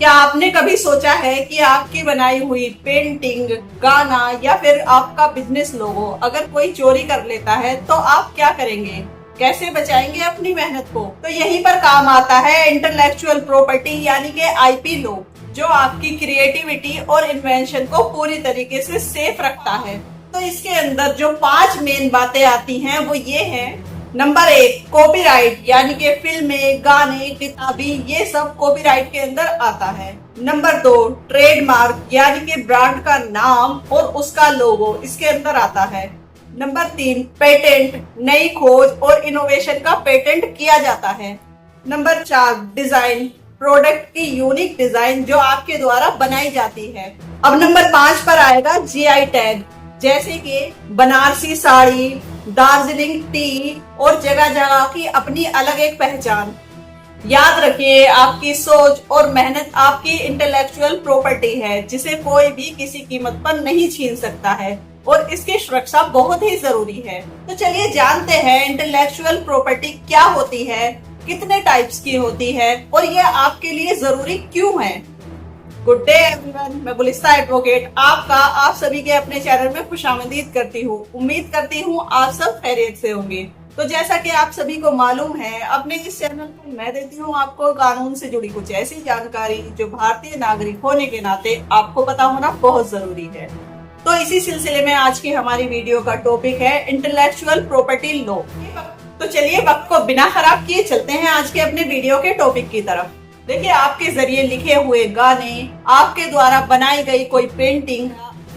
क्या आपने कभी सोचा है कि आपकी बनाई हुई पेंटिंग, गाना या फिर आपका बिजनेस लोगो अगर कोई चोरी कर लेता है तो आप क्या करेंगे? कैसे बचाएंगे अपनी मेहनत को? तो यहीं पर काम आता है इंटेलेक्चुअल प्रॉपर्टी यानी कि आईपी लॉ, जो आपकी क्रिएटिविटी और इन्वेंशन को पूरी तरीके से सेफ रखता है। तो इसके अंदर जो 5 मेन बातें आती हैं वो ये हैं। नंबर 1, कॉपीराइट यानी कि फिल्में, गाने, किताबें, ये सब कॉपीराइट के अंदर आता है। नंबर 2, ट्रेडमार्क यानी कि ब्रांड का नाम और उसका लोगो इसके अंदर आता है। नंबर 3, पेटेंट, नई खोज और इनोवेशन का पेटेंट किया जाता है। नंबर 4, डिजाइन, प्रोडक्ट की यूनिक डिजाइन जो आपके द्वारा बनाई जाती है। अब नंबर 5 पर आएगा जीआई टैग, जैसे कि बनारसी साड़ी, दार्जिलिंग टी और जगह जगह की अपनी अलग एक पहचान। याद रखिए, आपकी सोच और मेहनत आपकी इंटेलेक्चुअल प्रॉपर्टी है जिसे कोई भी किसी कीमत पर नहीं छीन सकता है और इसकी सुरक्षा बहुत ही जरूरी है। तो चलिए जानते हैं इंटेलेक्चुअल प्रॉपर्टी क्या होती है, कितने टाइप्स की होती है और ये आपके लिए जरूरी क्यों है। गुड डे एवरीवन, मैं गुलिस्ता एडवोकेट आपका आप सभी के अपने चैनल में खुशामदीद करती हूँ। उम्मीद करती हूँ आप सब खैरियत से होंगे। तो जैसा कि आप सभी को मालूम है, अपने इस चैनल पर मैं देती हूँ आपको कानून से जुड़ी कुछ ऐसी जानकारी जो भारतीय नागरिक होने के नाते आपको पता होना बहुत जरूरी है। तो इसी सिलसिले में आज की हमारी वीडियो का टॉपिक है इंटेलेक्चुअल प्रॉपर्टी लॉ। तो चलिए वक्त को बिना खराब किए चलते हैं आज के अपने वीडियो के टॉपिक की तरफ। देखिए, आपके जरिए लिखे हुए गाने, आपके द्वारा बनाई गई कोई पेंटिंग,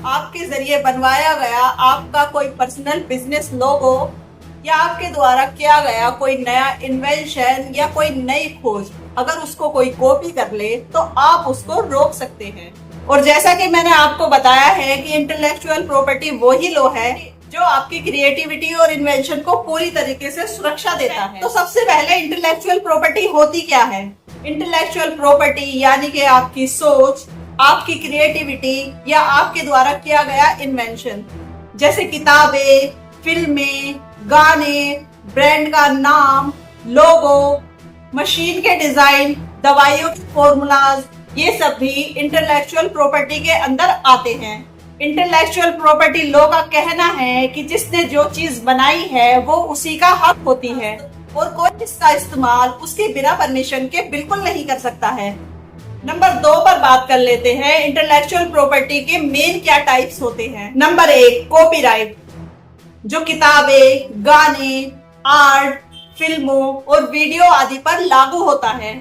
आपके जरिए बनवाया गया आपका कोई पर्सनल बिजनेस लोगो या आपके द्वारा किया गया कोई नया इन्वेंशन या कोई नई खोज, अगर उसको कोई कॉपी कर ले तो आप उसको रोक सकते हैं। और जैसा कि मैंने आपको बताया है कि इंटेलेक्चुअल प्रॉपर्टी वही लॉ है जो आपकी क्रिएटिविटी और इन्वेंशन को पूरी तरीके से सुरक्षा देता है। तो सबसे पहले इंटेलेक्चुअल प्रॉपर्टी होती क्या है? इंटेलेक्चुअल प्रॉपर्टी यानी कि आपकी सोच, आपकी क्रिएटिविटी या आपके द्वारा किया गया इन्वेंशन, जैसे किताबें, फिल्में, गाने, ब्रांड का नाम, लोगो, मशीन के डिजाइन, दवाइयों के फॉर्मूलाज, ये सब भी इंटेलेक्चुअल प्रॉपर्टी के अंदर आते हैं। इंटेलेक्चुअल प्रॉपर्टी लॉ का कहना है कि जिसने जो चीज बनाई है वो उसी का हक होती है और कोई इसका इस्तेमाल उसके बिना परमिशन के बिल्कुल नहीं कर सकता है। नंबर 2 पर बात कर लेते हैं, इंटेलेक्चुअल प्रॉपर्टी के मेन क्या टाइप्स होते हैं। नंबर 1, कॉपीराइट, जो किताबें, गाने, आर्ट, फिल्मों और वीडियो आदि पर लागू होता है।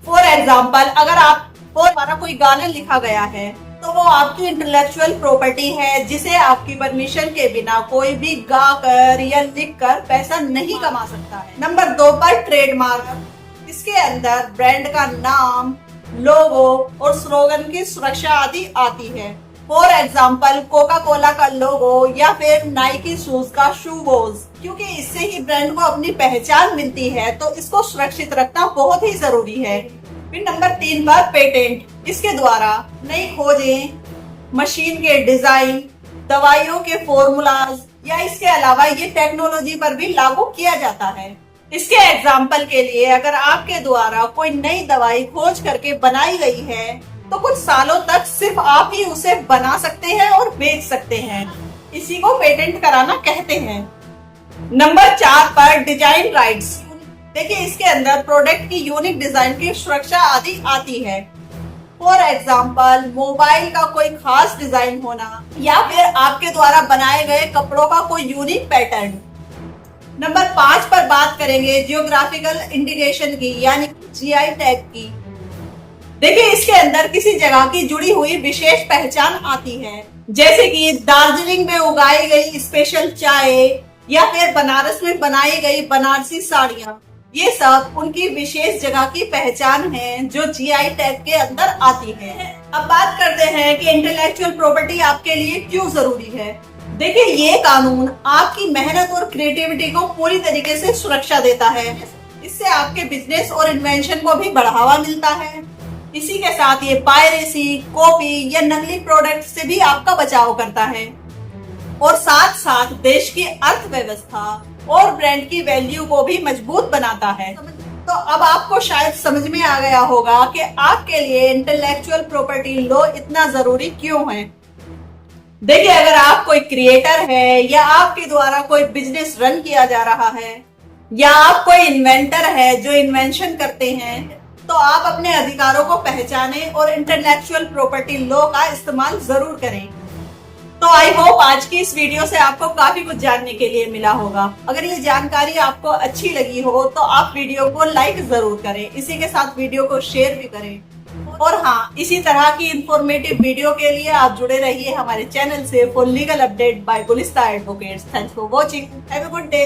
फॉर एग्जाम्पल, अगर आपको द्वारा कोई गाना लिखा गया है तो वो आपकी इंटेलेक्चुअल प्रॉपर्टी है जिसे आपकी परमिशन के बिना कोई भी गा कर या लिख कर पैसा नहीं कमा सकता है। नंबर 2 पर ट्रेडमार्क, इसके अंदर ब्रांड का नाम, लोगो और स्लोगन की सुरक्षा आदि आती है। फॉर एग्जाम्पल, कोका कोला का लोगो या फिर नाइकी शूज का शू बोज, क्योंकि इससे ही ब्रांड को अपनी पहचान मिलती है तो इसको सुरक्षित रखना बहुत ही जरूरी है। फिर नंबर 3 पर पेटेंट, इसके द्वारा नई खोजें, मशीन के डिजाइन, दवाइयों के फॉर्मूलाज या इसके अलावा ये टेक्नोलॉजी पर भी लागू किया जाता है। इसके एग्जाम्पल के लिए, अगर आपके द्वारा कोई नई दवाई खोज करके बनाई गई है तो कुछ सालों तक सिर्फ आप ही उसे बना सकते हैं और बेच सकते हैं। इसी को पेटेंट कराना कहते हैं। नंबर 4 पर डिजाइन राइट्स, देखिए इसके अंदर प्रोडक्ट की यूनिक डिजाइन की सुरक्षा आदि आती है। फॉर एग्जाम्पल, मोबाइल का कोई खास डिजाइन होना या फिर आपके द्वारा बनाए गए कपड़ों का कोई यूनिक पैटर्न। नंबर 5 पर बात करेंगे जियोग्राफिकल इंडिकेशन की यानी जीआई टैग की। देखिए इसके अंदर किसी जगह की जुड़ी हुई विशेष पहचान आती है, जैसे कि दार्जिलिंग में उगाई गई स्पेशल चाय या फिर बनारस में बनाई गई बनारसी साड़ियाँ। ये सब उनकी विशेष जगह की पहचान है जो जीआई टैग के अंदर आती है। अब बात करते हैं कि इंटेलेक्चुअल प्रॉपर्टी आपके लिए क्यों जरूरी है। देखिए, ये कानून आपकी मेहनत और क्रिएटिविटी को पूरी तरीके से सुरक्षा देता है। इससे आपके बिजनेस और इन्वेंशन को भी बढ़ावा मिलता है। इसी के साथ ये पायरेसी, कॉपी या नकली प्रोडक्ट से भी आपका बचाव करता है और साथ साथ देश की अर्थव्यवस्था और ब्रांड की वैल्यू को भी मजबूत बनाता है। तो अब आपको शायद समझ में आ गया होगा कि आपके लिए इंटेलेक्चुअल प्रॉपर्टी लॉ इतना जरूरी क्यों है। देखिए, अगर आप कोई क्रिएटर है या आपके द्वारा कोई बिजनेस रन किया जा रहा है या आप कोई इन्वेंटर है जो इन्वेंशन करते हैं, तो आप अपने अधिकारों को पहचानें और इंटेलेक्चुअल प्रॉपर्टी लॉ का इस्तेमाल जरूर करें। तो आई होप आज की इस वीडियो से आपको काफी कुछ जानने के लिए मिला होगा। अगर ये जानकारी आपको अच्छी लगी हो तो आप वीडियो को लाइक जरूर करें, इसी के साथ वीडियो को शेयर भी करें। और हाँ, इसी तरह की इंफॉर्मेटिव वीडियो के लिए आप जुड़े रहिए हमारे चैनल से for legal update by Gulista advocates. Thanks for watching, have a good day.